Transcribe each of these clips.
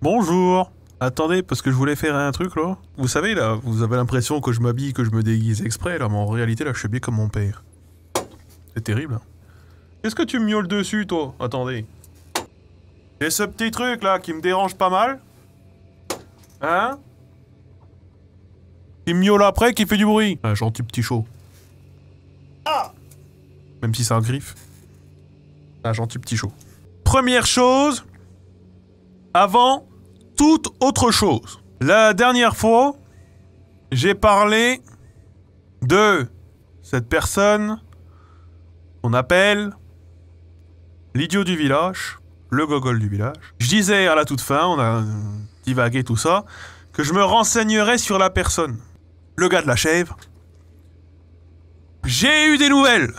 Bonjour. Attendez, parce que je voulais faire un truc là. Vous savez là, vous avez l'impression que je m'habille, que je me déguise exprès là, mais en réalité là, je suis bien comme mon père. C'est terrible. Hein. Qu'est-ce que tu me miaules dessus toi? Attendez. J'ai ce petit truc là qui me dérange pas mal. Hein? Qui me miaule après, qui fait du bruit. Un gentil petit chaud. Ah! Même si c'est un griffe. Un gentil petit chaud. Première chose, avant toute autre chose. La dernière fois, j'ai parlé de cette personne qu'on appelle l'idiot du village, le gogol du village. Je disais à la toute fin, on a divagué tout ça, que je me renseignerais sur la personne. Le gars de la chèvre. J'ai eu des nouvelles.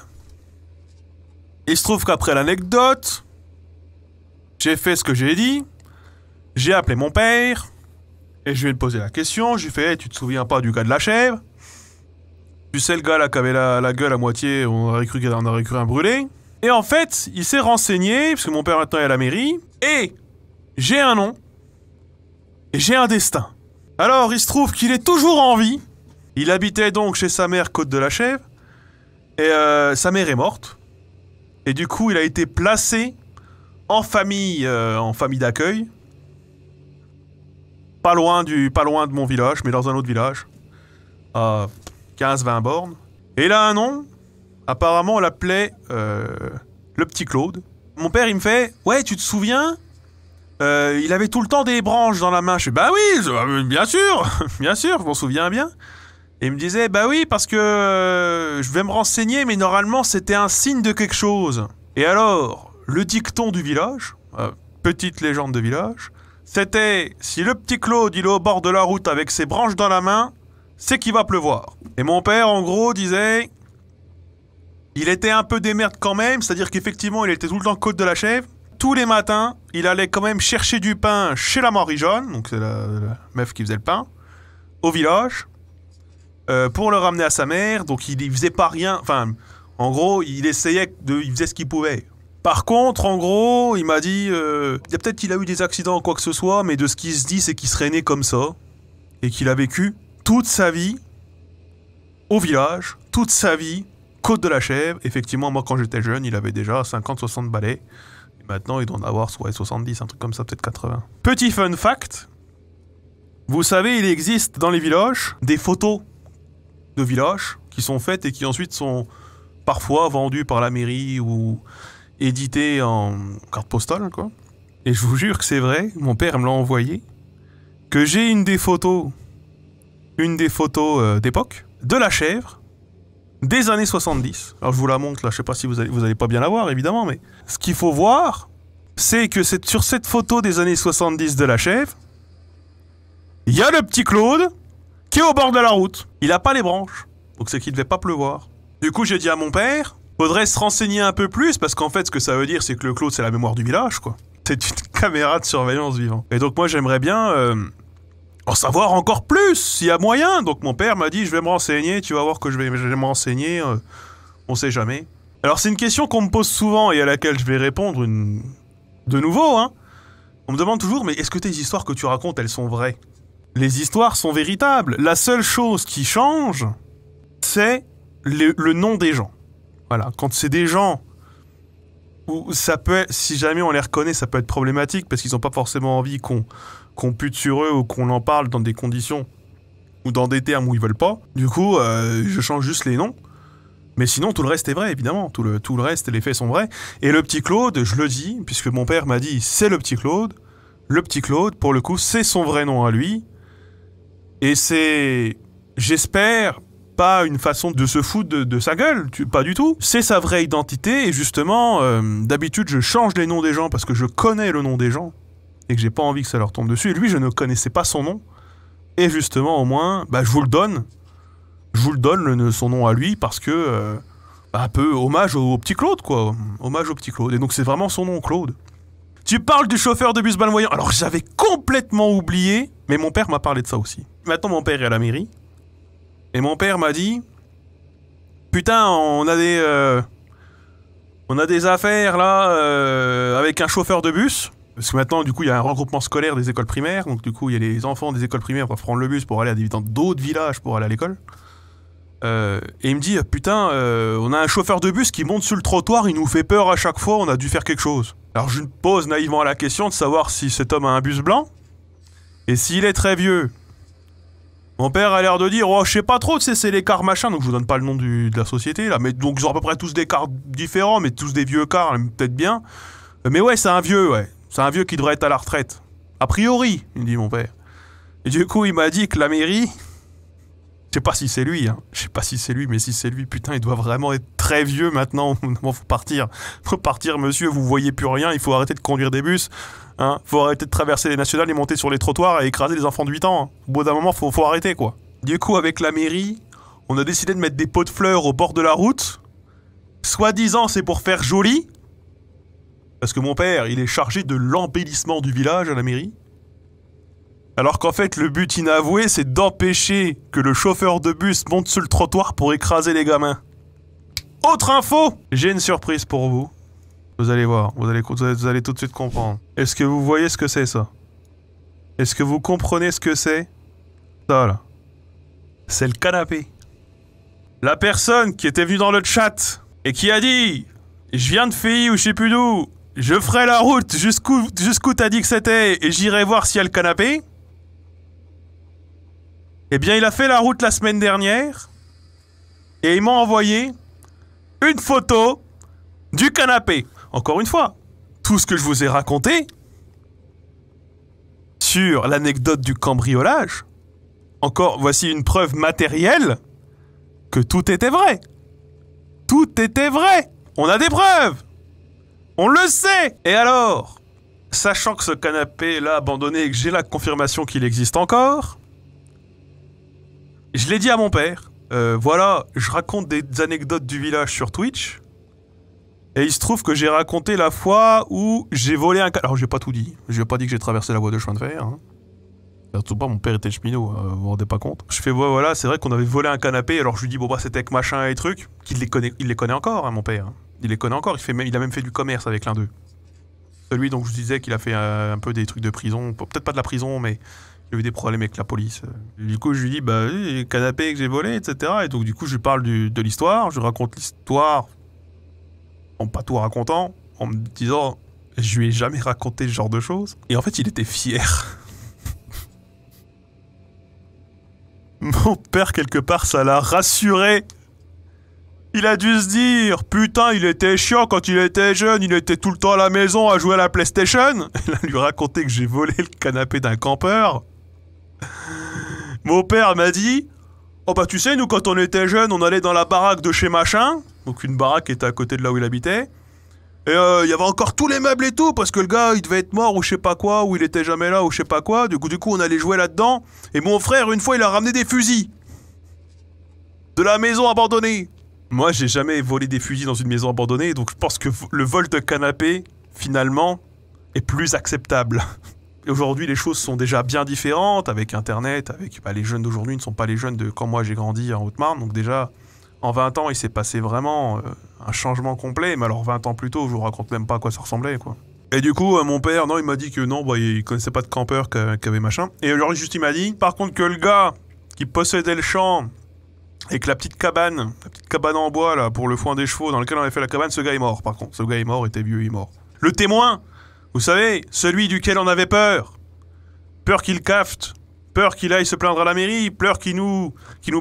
Il se trouve qu'après l'anecdote, j'ai fait ce que j'ai dit. J'ai appelé mon père. Et je lui ai posé la question. Je lui ai fait, hey, tu te souviens pas du gars de la chèvre? Tu sais le gars là qui avait la gueule à moitié, on aurait cru un brûlé. Et en fait, il s'est renseigné, parce que mon père maintenant est à la mairie. Et j'ai un nom. Et j'ai un destin. Alors, il se trouve qu'il est toujours en vie. Il habitait donc chez sa mère, Côte de la Chèvre. Et sa mère est morte. Et du coup, il a été placé en famille d'accueil. Pas loin de mon village, mais dans un autre village. À 15-20 bornes. Et il a un nom. Apparemment, on l'appelait le petit Claude. Mon père, il me fait, ouais, tu te souviens? Il avait tout le temps des branches dans la main. Je fais, bah oui, bien sûr, bien sûr, je m'en souviens bien. Et il me disait, bah oui, parce que je vais me renseigner, mais normalement, c'était un signe de quelque chose. Et alors, le dicton du village, petite légende de village, c'était, si le petit Claude, il est au bord de la route avec ses branches dans la main, c'est qu'il va pleuvoir. Et mon père, en gros, disait, il était un peu des merdes quand même, c'est-à-dire qu'effectivement, il était tout le temps Côte de la Chèvre. Tous les matins, il allait quand même chercher du pain chez la Marie-Jeanne, donc c'est la meuf qui faisait le pain, au village, pour le ramener à sa mère. Donc il faisait pas rien, enfin, en gros, il faisait ce qu'il pouvait. Par contre, en gros, il m'a dit, peut-être qu'il a eu des accidents ou quoi que ce soit, mais de ce qu'il se dit, c'est qu'il serait né comme ça, et qu'il a vécu toute sa vie au village, toute sa vie, Côte de la Chèvre. Effectivement, moi, quand j'étais jeune, il avait déjà 50-60 balais. Maintenant, il doit en avoir soit 70, un truc comme ça, peut-être 80. Petit fun fact. Vous savez, il existe dans les villages des photos de villages qui sont faites et qui ensuite sont parfois vendues par la mairie ou éditées en carte postale, quoi. Et je vous jure que c'est vrai, mon père me l'a envoyé, que j'ai une des photos d'époque, de la chèvre, des années 70. Alors je vous la montre là, je sais pas si vous allez pas bien la voir évidemment, mais ce qu'il faut voir, c'est que c'est sur cette photo des années 70 de la chèvre, il y a le petit Claude qui est au bord de la route. Il a pas les branches, donc c'est qu'il devait pas pleuvoir. Du coup j'ai dit à mon père, faudrait se renseigner un peu plus, parce qu'en fait ce que ça veut dire c'est que le Claude c'est la mémoire du village, quoi. C'est une caméra de surveillance vivante. Et donc moi j'aimerais bien en savoir encore plus, s'il y a moyen. Donc mon père m'a dit, je vais me renseigner, tu vas voir que je vais me renseigner, on sait jamais. Alors c'est une question qu'on me pose souvent et à laquelle je vais répondre de nouveau, hein. On me demande toujours, mais est-ce que tes histoires que tu racontes, elles sont vraies? Les histoires sont véritables. La seule chose qui change, c'est le nom des gens. Voilà, quand c'est des gens où ça peut être, si jamais on les reconnaît, ça peut être problématique parce qu'ils n'ont pas forcément envie qu'on pute sur eux ou qu'on en parle dans des conditions ou dans des termes où ils veulent pas. Du coup, je change juste les noms. Mais sinon, tout le reste est vrai, évidemment. Tout le reste, les faits sont vrais. Et le petit Claude, je le dis, puisque mon père m'a dit, c'est le petit Claude. Le petit Claude, pour le coup, c'est son vrai nom à lui. Et c'est, j'espère, pas une façon de se foutre de sa gueule, pas du tout. C'est sa vraie identité, et justement, d'habitude, je change les noms des gens parce que je connais le nom des gens. Et que j'ai pas envie que ça leur tombe dessus. Et lui, je ne connaissais pas son nom. Et justement, au moins, bah, je vous le donne. Je vous le donne, son nom à lui, parce que... un peu hommage au petit Claude, quoi. Hommage au petit Claude. Et donc, c'est vraiment son nom, Claude. Tu parles du chauffeur de bus malvoyant. Alors, j'avais complètement oublié, mais mon père m'a parlé de ça aussi. Maintenant, mon père est à la mairie. Et mon père m'a dit... Putain, on a des affaires, là, avec un chauffeur de bus... Parce que maintenant, du coup, il y a un regroupement scolaire des écoles primaires. Donc, du coup, il y a les enfants des écoles primaires qui doivent prendre le bus pour aller dans d'autres villages pour aller à l'école. Et il me dit, putain, on a un chauffeur de bus qui monte sur le trottoir, il nous fait peur à chaque fois, on a dû faire quelque chose. Alors, je me pose naïvement la question de savoir si cet homme a un bus blanc. Et s'il est très vieux. Mon père a l'air de dire, oh, je sais pas trop, tu sais, c'est les cars machin, donc je vous donne pas le nom de la société, là, mais donc ils ont à peu près tous des cars différents, mais tous des vieux cars, peut-être bien. Mais ouais, c'est un vieux, ouais. C'est un vieux qui devrait être à la retraite. A priori, il me dit mon père. Et du coup, il m'a dit que la mairie... Je sais pas si c'est lui, hein. Je sais pas si c'est lui, mais si c'est lui, putain, il doit vraiment être très vieux maintenant. Faut partir. Faut partir, monsieur, vous voyez plus rien, il faut arrêter de conduire des bus. Hein, faut arrêter de traverser les nationales et monter sur les trottoirs et écraser les enfants de 8 ans. Hein. Au bout d'un moment, faut arrêter, quoi. Du coup, avec la mairie, on a décidé de mettre des pots de fleurs au bord de la route. Soi-disant, c'est pour faire joli. Parce que mon père, il est chargé de l'embellissement du village à la mairie. Alors qu'en fait, le but inavoué, c'est d'empêcher que le chauffeur de bus monte sur le trottoir pour écraser les gamins. Autre info, j'ai une surprise pour vous. Vous allez voir, vous allez tout de suite comprendre. Est-ce que vous voyez ce que c'est, ça? Est-ce que vous comprenez ce que c'est? Ça, là. C'est le canapé. La personne qui était venue dans le chat et qui a dit « Je viens de Filly ou je sais plus d'où, je ferai la route jusqu'où t'as dit que c'était et j'irai voir s'il y a le canapé. » Eh bien, il a fait la route la semaine dernière et il m'a envoyé une photo du canapé. Encore une fois, tout ce que je vous ai raconté sur l'anecdote du cambriolage, encore, voici une preuve matérielle que tout était vrai. Tout était vrai. On a des preuves. On le sait. Et alors, sachant que ce canapé est là abandonné et que j'ai la confirmation qu'il existe encore, je l'ai dit à mon père. Voilà, je raconte des anecdotes du village sur Twitch. Et il se trouve que j'ai raconté la fois où j'ai volé un... Alors, j'ai pas tout dit. J'ai pas dit que j'ai traversé la voie de chemin de fer. Hein. Surtout pas, mon père était cheminot, vous vous rendez pas compte. Je fais, voilà, c'est vrai qu'on avait volé un canapé, alors je lui dis, bon bah c'était avec machin et trucs, il les connaît encore, hein, mon père. Il les connaît encore, il a même fait du commerce avec l'un d'eux. Celui dont je vous disais qu'il a fait un peu des trucs de prison, peut-être pas de la prison, mais il a eu des problèmes avec la police. Du coup, je lui dis, bah, les canapés que j'ai volés, etc. Et donc, du coup, je lui parle de l'histoire, je lui raconte l'histoire, en pas tout racontant, en me disant, je lui ai jamais raconté ce genre de choses. Et en fait, il était fier. Mon père, quelque part, ça l'a rassuré. Il a dû se dire, putain, il était chiant quand il était jeune, il était tout le temps à la maison à jouer à la PlayStation. Il a lui raconté que j'ai volé le canapé d'un campeur. Mon père m'a dit, oh bah tu sais, nous quand on était jeunes, on allait dans la baraque de chez machin, donc une baraque qui était à côté de là où il habitait, et il y avait encore tous les meubles et tout, parce que le gars, il devait être mort ou je sais pas quoi, ou il était jamais là ou je sais pas quoi, du coup on allait jouer là-dedans, et mon frère, une fois, il a ramené des fusils. De la maison abandonnée. Moi, j'ai jamais volé des fusils dans une maison abandonnée, donc je pense que le vol de canapé, finalement, est plus acceptable. Et aujourd'hui, les choses sont déjà bien différentes, avec Internet, avec les jeunes d'aujourd'hui ne sont pas les jeunes de quand moi j'ai grandi en Haute-Marne, donc déjà, en 20 ans, il s'est passé vraiment un changement complet, mais alors 20 ans plus tôt, je vous raconte même pas à quoi ça ressemblait, quoi. Et du coup, mon père, non, il m'a dit que non, bah, il connaissait pas de campeur qui avait machin. Et alors, juste, il m'a dit, par contre, que le gars qui possédait le champ, avec la petite cabane en bois, là, pour le foin des chevaux, dans lequel on avait fait la cabane, ce gars est mort, par contre. Ce gars est mort, était vieux, il est mort. Le témoin, vous savez, celui duquel on avait peur. Peur qu'il cafte, peur qu'il aille se plaindre à la mairie, peur qu'il nous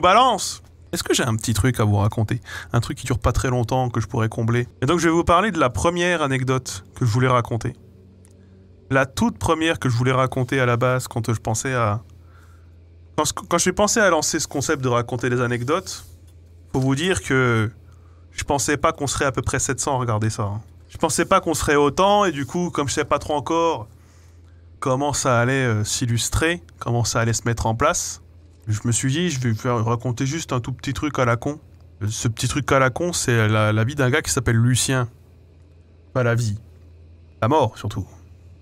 balance. Est-ce que j'ai un petit truc à vous raconter? Un truc qui dure pas très longtemps, que je pourrais combler. Et donc, je vais vous parler de la première anecdote que je voulais raconter. La toute première que je voulais raconter à la base, quand je pensais à... Quand j'ai pensé à lancer ce concept de raconter des anecdotes, faut vous dire que je pensais pas qu'on serait à peu près 700 à regarder ça. Hein. Je pensais pas qu'on serait autant, et du coup, comme je sais pas trop encore comment ça allait s'illustrer, comment ça allait se mettre en place, je me suis dit, je vais raconter juste un tout petit truc à la con. Ce petit truc à la con, c'est la vie d'un gars qui s'appelle Lucien. Pas la vie. La mort, surtout.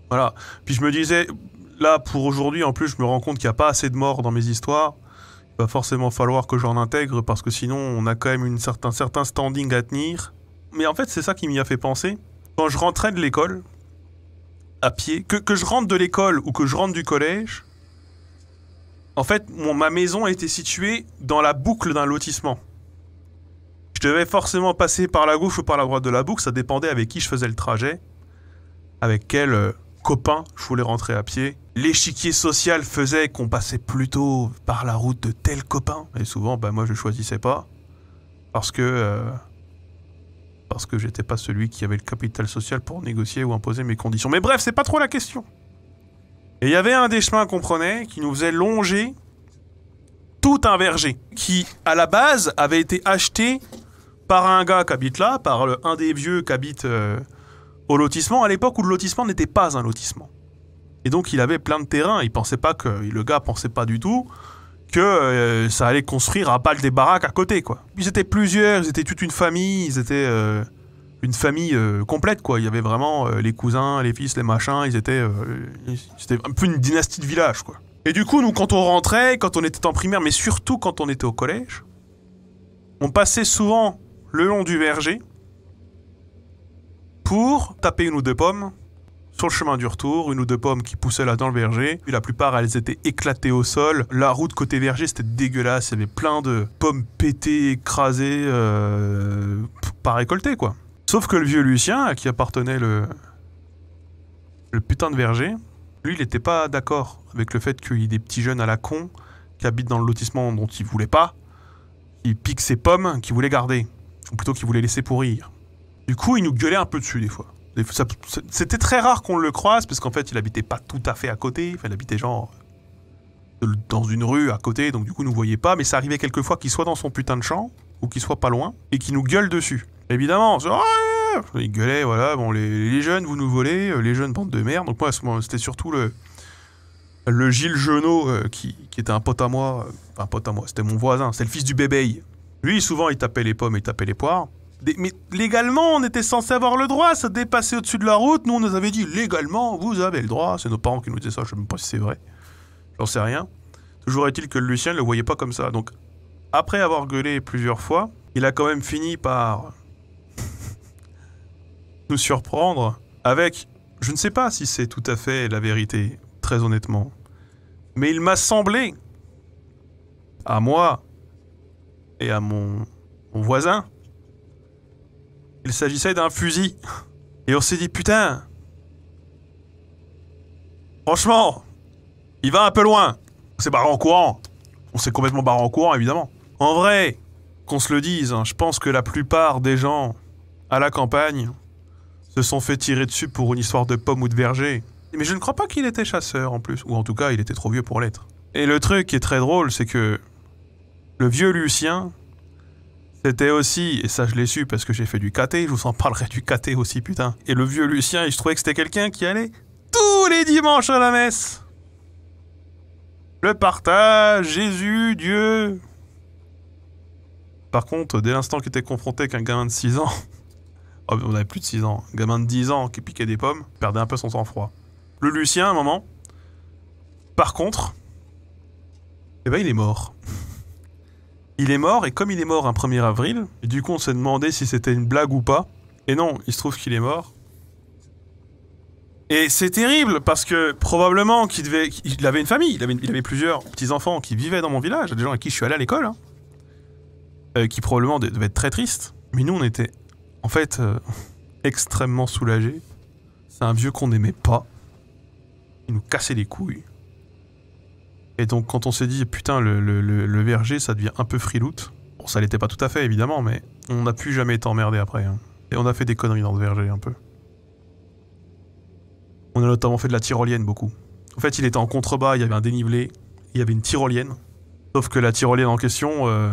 Voilà. Puis je me disais... Là, pour aujourd'hui, en plus, je me rends compte qu'il n'y a pas assez de morts dans mes histoires. Il va forcément falloir que j'en intègre, parce que sinon, on a quand même un certain standing à tenir. Mais en fait, c'est ça qui m'y a fait penser. Quand je rentrais de l'école, à pied, que je rentre de l'école ou que je rentre du collège, en fait, ma maison était située dans la boucle d'un lotissement. Je devais forcément passer par la gauche ou par la droite de la boucle, ça dépendait avec qui je faisais le trajet, avec quel copain je voulais rentrer à pied. L'échiquier social faisait qu'on passait plutôt par la route de tel copain, et souvent, moi je choisissais pas, parce que j'étais pas celui qui avait le capital social pour négocier ou imposer mes conditions. Mais bref, c'est pas trop la question. Et il y avait un des chemins qu'on prenait qui nous faisait longer tout un verger, qui, à la base, avait été acheté par un gars qui habite là, par un des vieux qui habite au lotissement, à l'époque où le lotissement n'était pas un lotissement. Et donc il avait plein de terrain, le gars pensait pas du tout que ça allait construire à balle des baraques à côté, quoi. Ils étaient plusieurs, ils étaient toute une famille, ils étaient une famille complète, quoi. Il y avait vraiment les cousins, les fils, les machins, c'était un peu une dynastie de village, quoi. Et du coup, nous, quand on rentrait, quand on était en primaire, mais surtout quand on était au collège, on passait souvent le long du verger pour taper une ou deux pommes sur le chemin du retour, une ou deux pommes qui poussaient là dans le verger. Puis la plupart, elles étaient éclatées au sol. La route côté verger, c'était dégueulasse. Il y avait plein de pommes pétées, écrasées, pas récoltées, quoi. Sauf que le vieux Lucien, à qui appartenait le putain de verger, lui, il était pas d'accord avec le fait qu'il y ait des petits jeunes à la con qui habitent dans le lotissement dont il voulait pas, qui piquent ses pommes, qu'il voulait garder, ou plutôt qu'il voulait laisser pourrir. Du coup, il nous gueulait un peu dessus des fois. C'était très rare qu'on le croise, parce qu'en fait, il habitait pas tout à fait à côté. Enfin, il habitait genre dans une rue à côté, donc du coup, il nous voyait pas. Mais ça arrivait quelquefois qu'il soit dans son putain de champ, ou qu'il soit pas loin, et qu'il nous gueule dessus. Évidemment, il gueulait, voilà, bon, les jeunes, vous nous volez, les jeunes, bande de merde. Donc moi, c'était surtout le Gilles Genot, qui était un pote à moi. Un pote à moi, c'était mon voisin, c'était le fils du bébé. Lui, souvent, il tapait les pommes et il tapait les poires. Mais légalement, on était censé avoir le droit, ça dépassait au-dessus de la route. Nous, on nous avait dit, légalement, vous avez le droit. C'est nos parents qui nous disaient ça, je ne sais même pas si c'est vrai. J'en sais rien. Toujours est-il que Lucien ne le voyait pas comme ça. Donc, après avoir gueulé plusieurs fois, il a quand même fini par nous surprendre avec... Je ne sais pas si c'est tout à fait la vérité, très honnêtement. Mais il m'a semblé, à moi et à mon voisin, il s'agissait d'un fusil. Et on s'est dit, putain, franchement, il va un peu loin. On s'est barré en courant. On s'est complètement barré en courant, évidemment. En vrai, qu'on se le dise, je pense que la plupart des gens à la campagne se sont fait tirer dessus pour une histoire de pommes ou de verger. Mais je ne crois pas qu'il était chasseur, en plus. Ou en tout cas, il était trop vieux pour l'être. Et le truc qui est très drôle, c'est que le vieux Lucien... C'était aussi, et ça je l'ai su parce que j'ai fait du KT, je vous en parlerai du KT aussi, putain. Et le vieux Lucien, je trouvais que c'était quelqu'un qui allait tous les dimanches à la messe. Le partage, Jésus, Dieu. Par contre, dès l'instant qu'il était confronté avec un gamin de 6 ans, oh, on avait plus de 6 ans, un gamin de 10 ans qui piquait des pommes, perdait un peu son sang-froid. Le Lucien, à un moment, par contre, il est mort. Il est mort, et comme il est mort un 1er avril, et du coup on s'est demandé si c'était une blague ou pas. Et non, il se trouve qu'il est mort. Et c'est terrible, parce que probablement il avait une famille, il avait plusieurs petits-enfants qui vivaient dans mon village, des gens à qui je suis allé à l'école, qui probablement devaient être très tristes. Mais nous on était, en fait, extrêmement soulagés. C'est un vieux qu'on n'aimait pas. Il nous cassait les couilles. Et donc quand on s'est dit, putain, le verger, ça devient un peu friloute. Bon, ça l'était pas tout à fait, évidemment, mais on n'a plus jamais été emmerdé après. Et on a fait des conneries dans le verger, un peu. On a notamment fait de la tyrolienne, beaucoup. En fait, il était en contrebas, il y avait un dénivelé, il y avait une tyrolienne. Sauf que la tyrolienne en question... je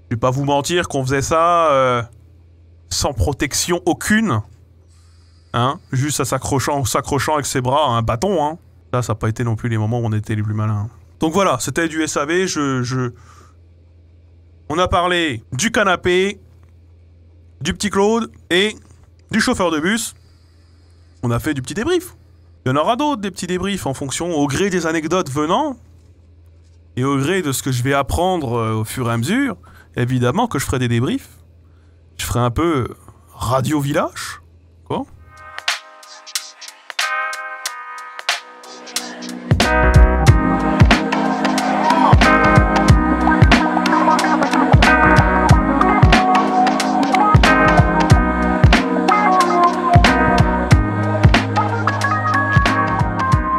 vais pas vous mentir qu'on faisait ça sans protection aucune. Juste à s'accrochant avec ses bras à un bâton, Là, ça n'a pas été non plus les moments où on était les plus malins. Donc voilà, c'était du SAV, On a parlé du canapé, du petit Claude et du chauffeur de bus. On a fait du petit débrief. Il y en aura d'autres, des petits débriefs, en fonction, au gré des anecdotes venant, et au gré de ce que je vais apprendre au fur et à mesure, évidemment que je ferai des débriefs. Je ferai un peu radio village.